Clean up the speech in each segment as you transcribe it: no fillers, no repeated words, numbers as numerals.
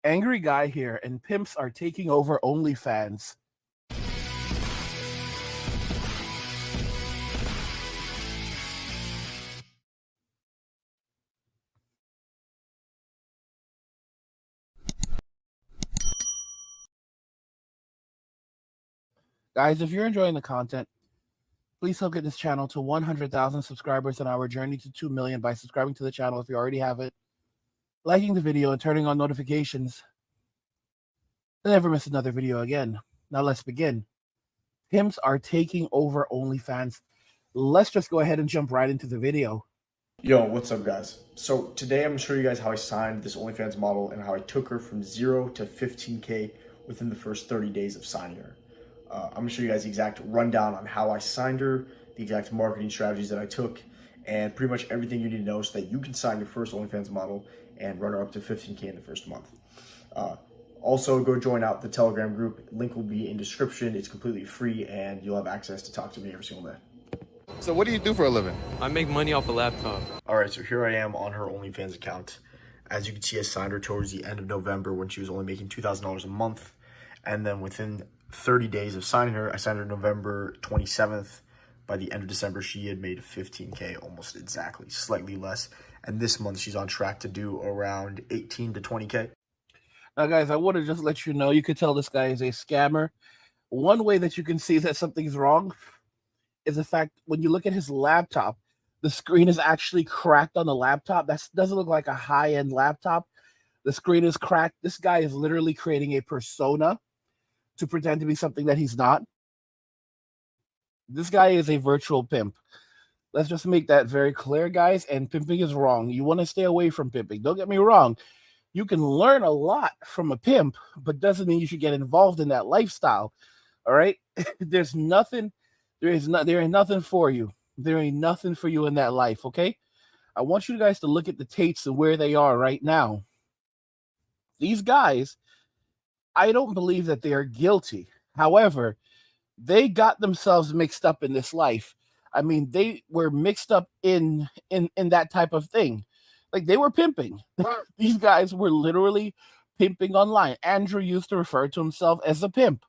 Angry guy here, and pimps are taking over OnlyFans. Guys, if you're enjoying the content, please help get this channel to 100,000 subscribers on our journey to 2 million by subscribing to the channel if you already have it, liking the video, and turning on notifications to never miss another video again. Now let's begin. Pimps are taking over OnlyFans. Let's just go ahead and jump right into the video. Yo, what's up guys? So today I'm going to show you guys how I signed this OnlyFans model and how I took her from 0 to 15K within the first 30 days of signing her. I'm going to show you guys the exact rundown on how I signed her, the exact marketing strategies that I took, and pretty much everything you need to know so that you can sign your first OnlyFans model and run her up to 15K in the first month. Also, go join out the Telegram group. Link will be in description. It's completely free and you'll have access to talk to me every single day. So what do you do for a living? I make money off a laptop. All right, so here I am on her OnlyFans account. As you can see, I signed her towards the end of November when she was only making $2,000 a month. And then within 30 days of signing her, I signed her November 27th. By the end of December, she had made 15K, almost exactly, slightly less. And this month, she's on track to do around 18 to 20K. Now, guys, I want to just let you know, you could tell this guy is a scammer. One way that you can see that something's wrong is the fact when you look at his laptop, the screen is actually cracked on the laptop. That doesn't look like a high-end laptop. The screen is cracked. This guy is literally creating a persona to pretend to be something that he's not. This guy is a virtual pimp. Let's just make that very clear, guys. And pimping is wrong. You want to stay away from pimping. Don't get me wrong. You can learn a lot from a pimp, but doesn't mean you should get involved in that lifestyle. All right? There ain't nothing for you. There ain't nothing for you in that life, okay? I want you guys to look at the Tates and where they are right now. These guys, I don't believe that they are guilty. However, they got themselves mixed up in this life. I mean, they were mixed up in that type of thing. Like, they were pimping. These guys were literally pimping online. Andrew used to refer to himself as a pimp.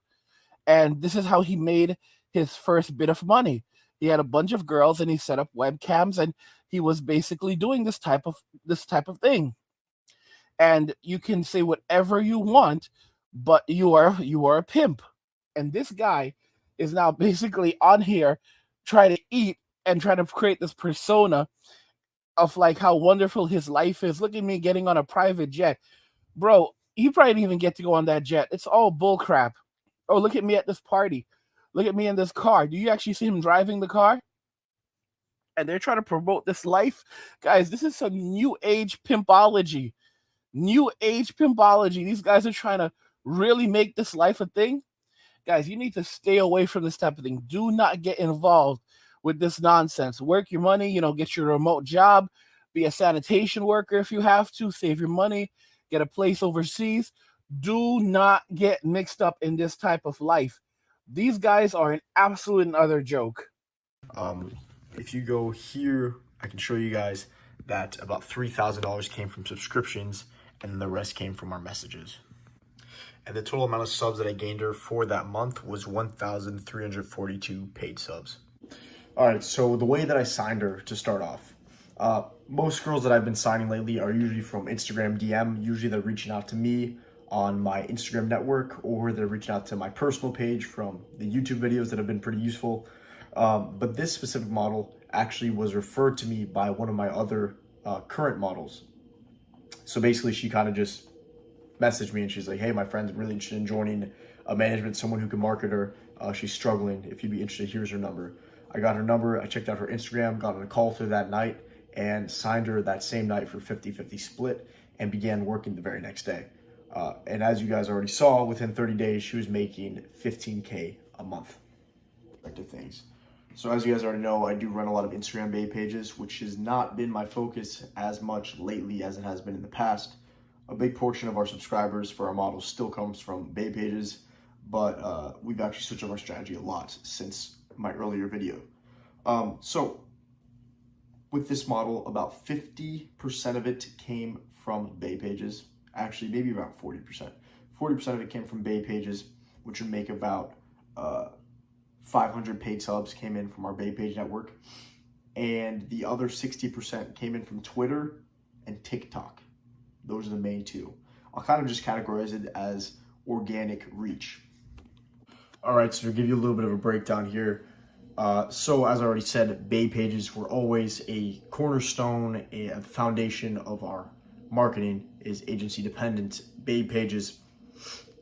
And this is how he made his first bit of money. He had a bunch of girls and he set up webcams and he was basically doing this type of thing. And you can say whatever you want, but you are a pimp. And this guy is now basically on here trying to eat and trying to create this persona of like how wonderful his life is. Look at me getting on a private jet. Bro, he probably didn't even get to go on that jet. It's all bull crap. Oh, look at me at this party. Look at me in this car. Do you actually see him driving the car? And they're trying to promote this life. Guys, this is some new age pimpology. New age pimpology. These guys are trying to really make this life a thing. Guys, you need to stay away from this type of thing. Do not get involved with this nonsense. Work your money, get your remote job, be a sanitation worker if you have to, save your money, get a place overseas. Do not get mixed up in this type of life. These guys are an absolute and utter joke. If you go here, I can show you guys that about $3,000 came from subscriptions and the rest came from our messages. And the total amount of subs that I gained her for that month was 1,342 paid subs. All right, so the way that I signed her to start off, most girls that I've been signing lately are usually from Instagram DM. Usually they're reaching out to me on my Instagram network, or they're reaching out to my personal page from the YouTube videos that have been pretty useful. But this specific model actually was referred to me by one of my other current models. So basically she kind of just messaged me and she's like, hey, my friend's really interested in joining management, someone who can market her. She's struggling. If you'd be interested, here's her number. I got her number. I checked out her Instagram, got on a call to her that night, and signed her that same night for 50-50 split and began working the very next day. And as you guys already saw, within 30 days, she was making 15K a month. Things. So as you guys already know, I do run a lot of Instagram babe pages, which has not been my focus as much lately as it has been in the past. A big portion of our subscribers for our models still comes from babe pages, but we've actually switched up our strategy a lot since my earlier video. So with this model, about 50% of it came from babe pages. actually maybe about 40%. 40% of it came from Bay pages, which would make about 500 paid subs came in from our Bay page network. And the other 60% came in from Twitter and TikTok. Those are the main two. I'll kind of just categorize it as organic reach. All right, so to give you a little bit of a breakdown here. So as I already said, Bay pages were always a cornerstone, a foundation of our marketing is agency dependent Bay pages.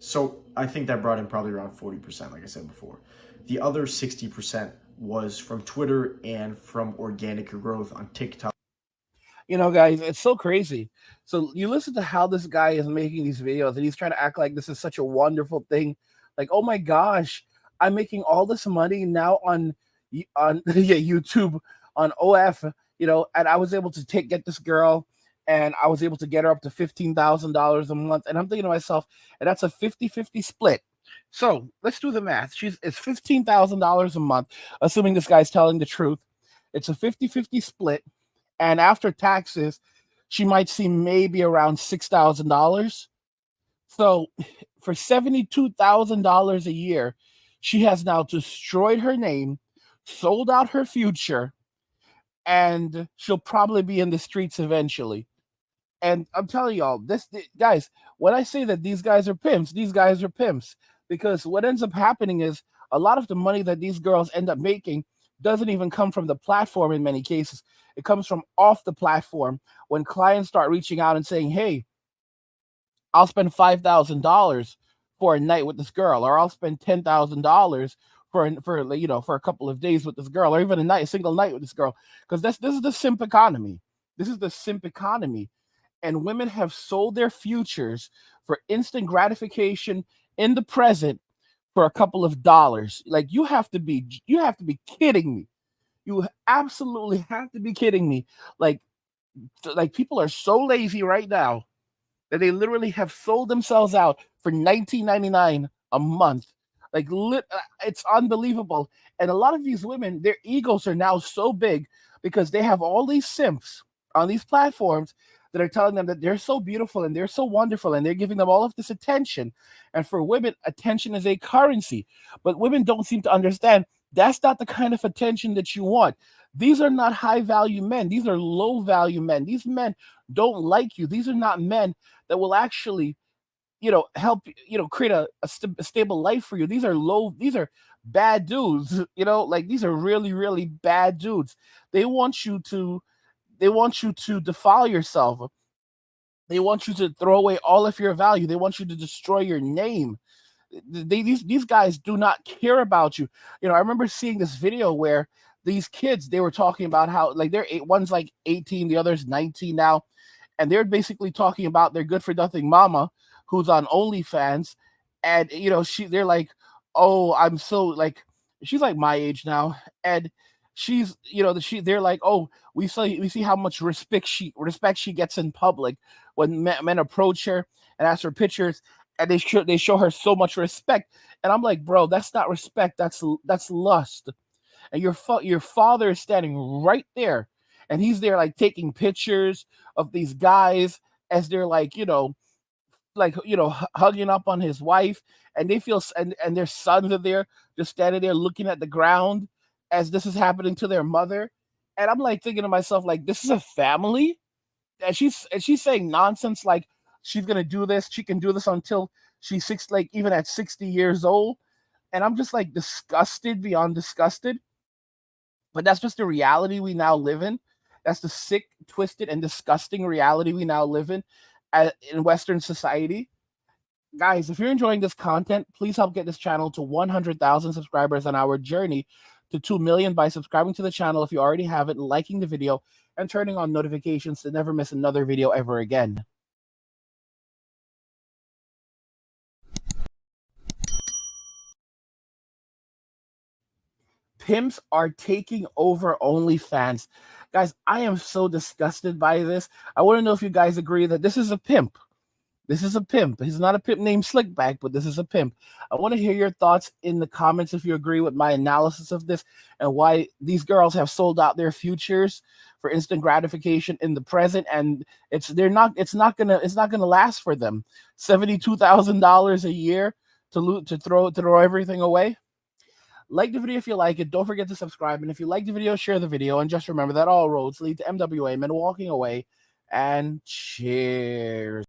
So I think that brought in probably around 40%, like I said before. The other 60% was from Twitter and from organic growth on TikTok. You know, guys, it's so crazy. So you listen to how this guy is making these videos, and he's trying to act like this is such a wonderful thing. Like, oh my gosh, I'm making all this money now on yeah, YouTube, on OF, and I was able to get this girl, and I was able to get her up to $15,000 a month. And I'm thinking to myself, and that's a 50-50 split. So let's do the math. It's $15,000 a month, assuming this guy's telling the truth. It's a 50-50 split. And after taxes, she might see maybe around $6,000. So for $72,000 a year, she has now destroyed her name, sold out her future, and she'll probably be in the streets eventually. And I'm telling y'all, guys, when I say that these guys are pimps, because what ends up happening is a lot of the money that these girls end up making doesn't even come from the platform in many cases. It comes from off the platform when clients start reaching out and saying, hey, I'll spend $5,000 for a night with this girl, or I'll spend $10,000 for a couple of days with this girl, or even a single night with this girl. Because this is the simp economy. This is the simp economy. And women have sold their futures for instant gratification in the present for a couple of dollars. Like, you have to be kidding me. You absolutely have to be kidding me. Like people are so lazy right now that they literally have sold themselves out for $19.99 a month. Like, it's unbelievable. And a lot of these women, their egos are now so big because they have all these simps on these platforms that are telling them that they're so beautiful and they're so wonderful, and they're giving them all of this attention. And for women, attention is a currency. But women don't seem to understand that's not the kind of attention that you want. These are not high value men. These are low value men. These men don't like you. These are not men that will actually, help, create a stable life for you. These are bad dudes, like, these are really, really bad dudes. They want you to defile yourself. They want you to throw away all of your value. They want you to destroy your name. These guys do not care about you. I remember seeing this video where these kids, they were talking about how, like, one's like 18, the other's 19 now, and they're basically talking about their good for nothing mama who's on OnlyFans, and they're like, oh, I'm so, like, she's like my age now, and she's, they're like, oh, we see how much respect she gets in public when men approach her and ask for pictures, and they show her so much respect. And I'm like, bro, that's not respect, that's lust. And your father is standing right there, and he's there, like, taking pictures of these guys as they're like, hugging up on his wife, and they feel, and their sons are there just standing there looking at the ground as this is happening to their mother. And I'm like thinking to myself, like, this is a family. And she's saying nonsense like she's gonna do this, she can do this until she's like even at 60 years old. And I'm just like disgusted beyond disgusted. But that's just the reality we now live in. That's the sick, twisted, and disgusting reality we now live in Western society. Guys, if you're enjoying this content, please help get this channel to 100,000 subscribers on our journey to 2 million by subscribing to the channel if you already have it, liking the video, and turning on notifications to never miss another video ever again. Pimps are taking over OnlyFans. Guys, I am so disgusted by this. I want to know if you guys agree that this is a pimp. This is a pimp. He's not a pimp named Slickback, but this is a pimp. I want to hear your thoughts in the comments if you agree with my analysis of this and why these girls have sold out their futures for instant gratification in the present, and it's not gonna last for them. $72,000 a year to throw everything away. Like the video if you like it. Don't forget to subscribe, and if you like the video, share the video, and just remember that all roads lead to MWA men walking away. And cheers.